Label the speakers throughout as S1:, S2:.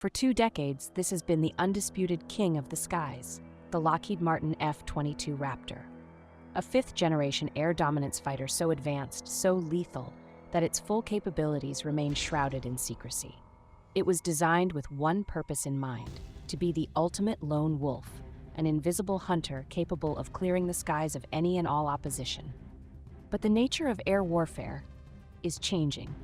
S1: For 2 decades, this has been the undisputed king of the skies, the Lockheed Martin F-22 Raptor. A fifth-generation air dominance fighter so advanced, so lethal, that its full capabilities remain shrouded in secrecy. It was designed with one purpose in mind: to be the ultimate lone wolf, an invisible hunter capable of clearing the skies of any and all opposition. But the nature of air warfare is changing.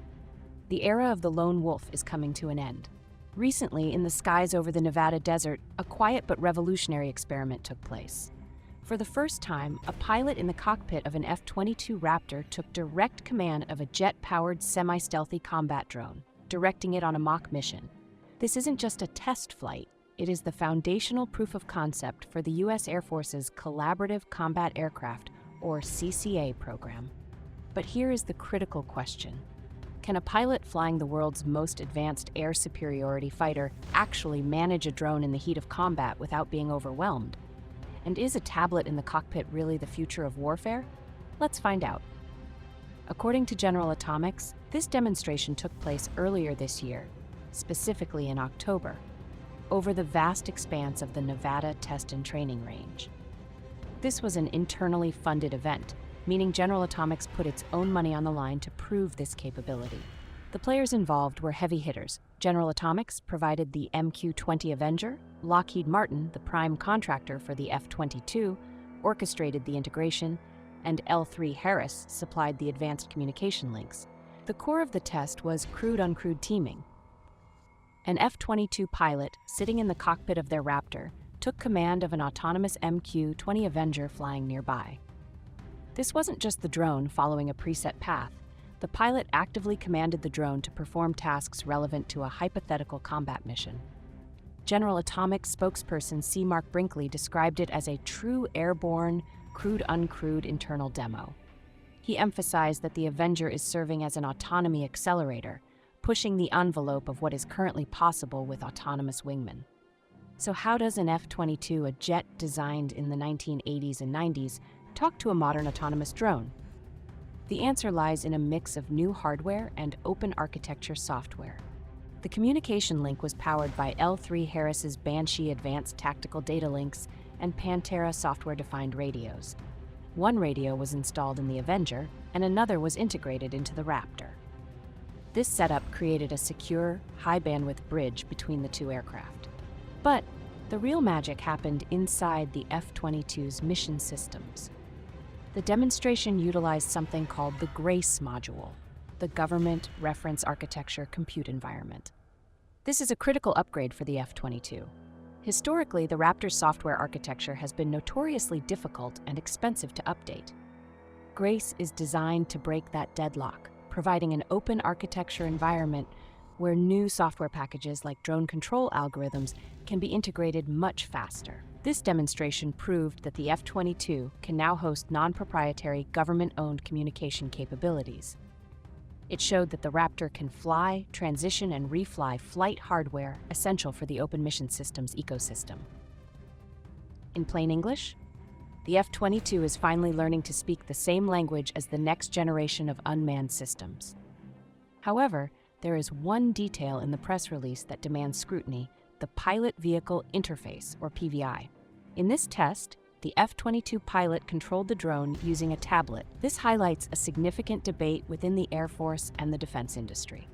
S1: The era of the lone wolf is coming to an end. Recently, in the skies over the Nevada desert, a quiet but revolutionary experiment took place. For the first time, a pilot in the cockpit of an F-22 Raptor took direct command of a jet-powered semi-stealthy combat drone, directing it on a mock mission. This isn't just a test flight, it is the foundational proof of concept for the U.S. Air Force's Collaborative Combat Aircraft, or CCA program. But here is the critical question. Can a pilot flying the world's most advanced air superiority fighter actually manage a drone in the heat of combat without being overwhelmed? And is a tablet in the cockpit really the future of warfare? Let's find out. According to General Atomics, this demonstration took place earlier this year, specifically in October, over the vast expanse of the Nevada Test and Training Range. This was an internally funded event, meaning General Atomics put its own money on the line to prove this capability. The players involved were heavy hitters. General Atomics provided the MQ-20 Avenger, Lockheed Martin, the prime contractor for the F-22, orchestrated the integration, and L3 Harris supplied the advanced communication links. The core of the test was crewed-uncrewed teaming. An F-22 pilot, sitting in the cockpit of their Raptor, took command of an autonomous MQ-20 Avenger flying nearby. This wasn't just the drone following a preset path. The pilot actively commanded the drone to perform tasks relevant to a hypothetical combat mission. General Atomics spokesperson C. Mark Brinkley described it as a true airborne, crewed-uncrewed internal demo. He emphasized that the Avenger is serving as an autonomy accelerator, pushing the envelope of what is currently possible with autonomous wingmen. So how does an F-22, a jet designed in the 1980s and 90s, talk to a modern autonomous drone? The answer lies in a mix of new hardware and open architecture software. The communication link was powered by L3 Harris's Banshee Advanced Tactical Data Links and Pantera software-defined radios. One radio was installed in the Avenger, and another was integrated into the Raptor. This setup created a secure, high-bandwidth bridge between the two aircraft. But the real magic happened inside the F-22's mission systems. The demonstration utilized something called the GRACE module, the Government Reference Architecture Compute Environment. This is a critical upgrade for the F-22. Historically, the Raptor's software architecture has been notoriously difficult and expensive to update. GRACE is designed to break that deadlock, providing an open architecture environment where new software packages like drone control algorithms can be integrated much faster. This demonstration proved that the F-22 can now host non-proprietary, government-owned communication capabilities. It showed that the Raptor can fly, transition, and refly flight hardware essential for the Open Mission Systems ecosystem. In plain English, the F-22 is finally learning to speak the same language as the next generation of unmanned systems. However, there is one detail in the press release that demands scrutiny: the Pilot Vehicle Interface, or PVI. In this test, the F-22 pilot controlled the drone using a tablet. This highlights a significant debate within the Air Force and the defense industry.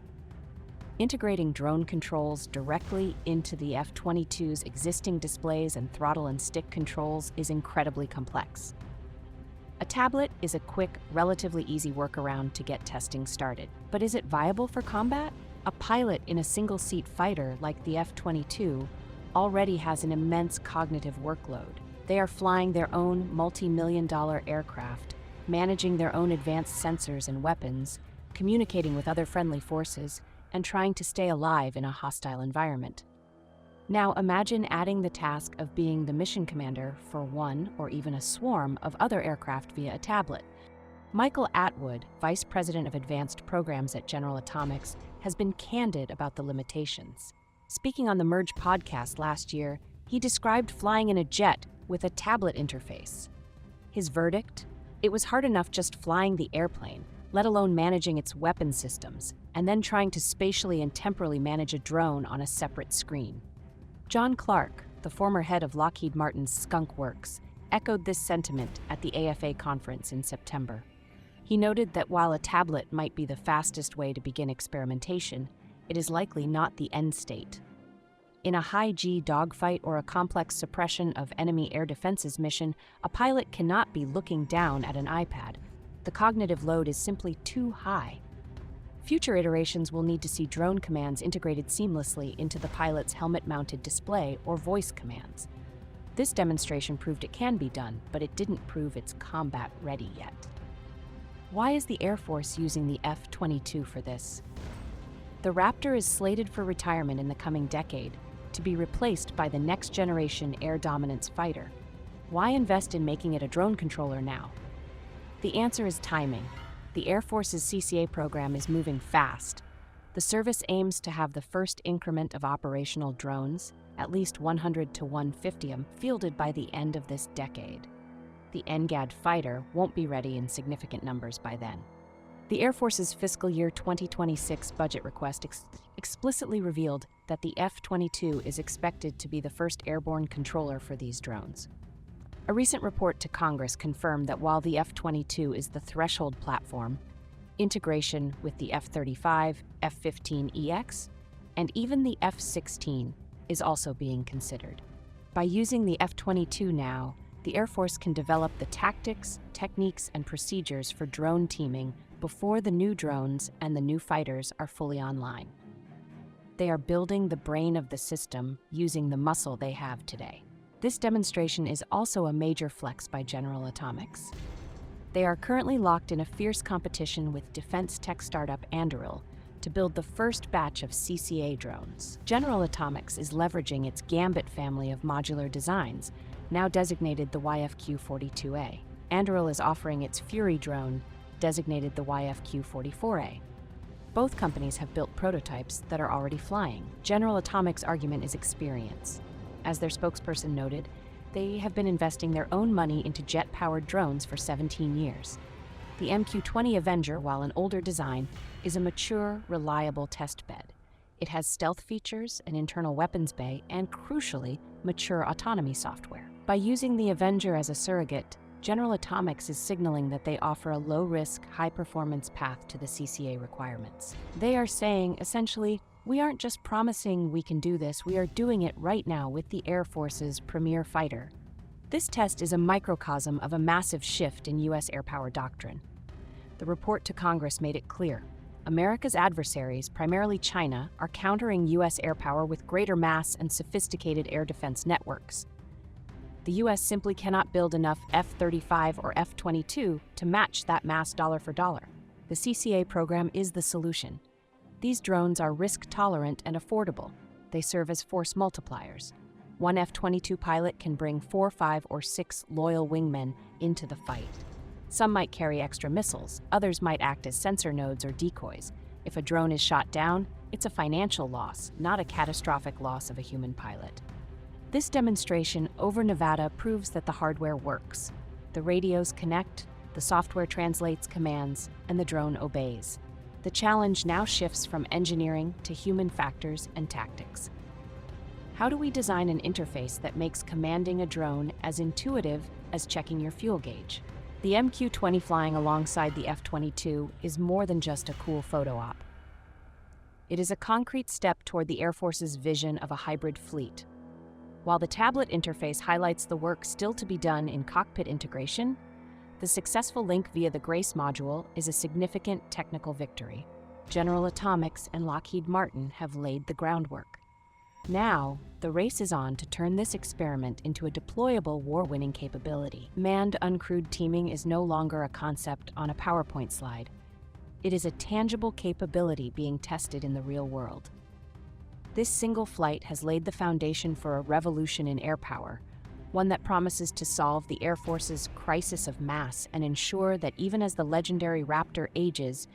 S1: Integrating drone controls directly into the F-22's existing displays and throttle and stick controls is incredibly complex. A tablet is a quick, relatively easy workaround to get testing started. But is it viable for combat? A pilot in a single-seat fighter like the F-22 already has an immense cognitive workload. They are flying their own multi-million-dollar aircraft, managing their own advanced sensors and weapons, communicating with other friendly forces, and trying to stay alive in a hostile environment. Now imagine adding the task of being the mission commander for one or even a swarm of other aircraft via a tablet. Michael Atwood, Vice President of Advanced Programs at General Atomics, has been candid about the limitations. Speaking on the Merge podcast last year, he described flying in a jet with a tablet interface. His verdict? It was hard enough just flying the airplane, let alone managing its weapon systems. and then trying to spatially and temporally manage a drone on a separate screen. John Clark, the former head of Lockheed Martin's Skunk Works, echoed this sentiment at the AFA conference in September. He noted that while a tablet might be the fastest way to begin experimentation, it is likely not the end state. In a high-G dogfight or a complex suppression of enemy air defenses mission, a pilot cannot be looking down at an iPad. The cognitive load is simply too high. Future iterations will need to see drone commands integrated seamlessly into the pilot's helmet-mounted display or voice commands. This demonstration proved it can be done, but it didn't prove it's combat-ready yet. Why is the Air Force using the F-22 for this? The Raptor is slated for retirement in the coming decade, to be replaced by the next-generation air dominance fighter. Why invest in making it a drone controller now? The answer is timing. The Air Force's CCA program is moving fast. The service aims to have the first increment of operational drones, at least 100 to 150 fielded by the end of this decade. The NGAD fighter won't be ready in significant numbers by then. The Air Force's fiscal year 2026 budget request explicitly revealed that the F-22 is expected to be the first airborne controller for these drones. A recent report to Congress confirmed that while the F-22 is the threshold platform, integration with the F-35, F-15EX, and even the F-16 is also being considered. By using the F-22 now, the Air Force can develop the tactics, techniques, and procedures for drone teaming before the new drones and the new fighters are fully online. They are building the brain of the system using the muscle they have today. This demonstration is also a major flex by General Atomics. They are currently locked in a fierce competition with defense tech startup Anduril to build the first batch of CCA drones. General Atomics is leveraging its Gambit family of modular designs, now designated the YFQ-42A. Anduril is offering its Fury drone, designated the YFQ-44A. Both companies have built prototypes that are already flying. General Atomics' argument is experience. As their spokesperson noted, they have been investing their own money into jet-powered drones for 17 years. The MQ-20 Avenger, while an older design, is a mature, reliable test bed. It has stealth features, an internal weapons bay, and crucially, mature autonomy software. By using the Avenger as a surrogate, General Atomics is signaling that they offer a low-risk, high-performance path to the CCA requirements. They are saying, essentially, we aren't just promising we can do this, we are doing it right now with the Air Force's premier fighter. This test is a microcosm of a massive shift in U.S. air power doctrine. The report to Congress made it clear. America's adversaries, primarily China, are countering U.S. air power with greater mass and sophisticated air defense networks. The U.S. simply cannot build enough F-35 or F-22 to match that mass dollar for dollar. The CCA program is the solution. These drones are risk-tolerant and affordable. They serve as force multipliers. One F-22 pilot can bring 4, 5, or 6 loyal wingmen into the fight. Some might carry extra missiles, others might act as sensor nodes or decoys. If a drone is shot down, it's a financial loss, not a catastrophic loss of a human pilot. This demonstration over Nevada proves that the hardware works. The radios connect, the software translates commands, and the drone obeys. The challenge now shifts from engineering to human factors and tactics. How do we design an interface that makes commanding a drone as intuitive as checking your fuel gauge? The MQ-20 flying alongside the F-22 is more than just a cool photo op. It is a concrete step toward the Air Force's vision of a hybrid fleet. While the tablet interface highlights the work still to be done in cockpit integration, the successful link via the Grace module is a significant technical victory. General Atomics and Lockheed Martin have laid the groundwork. Now, the race is on to turn this experiment into a deployable war-winning capability. Manned uncrewed teaming is no longer a concept on a PowerPoint slide. It is a tangible capability being tested in the real world. This single flight has laid the foundation for a revolution in air power, one that promises to solve the Air Force's crisis of mass and ensure that even as the legendary Raptor ages,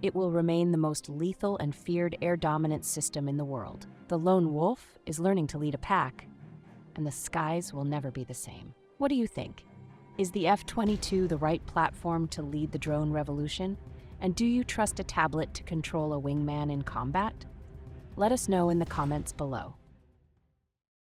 S1: it will remain the most lethal and feared air dominance system in the world. The lone wolf is learning to lead a pack, and the skies will never be the same. What do you think? Is the F-22 the right platform to lead the drone revolution? And do you trust a tablet to control a wingman in combat? Let us know in the comments below.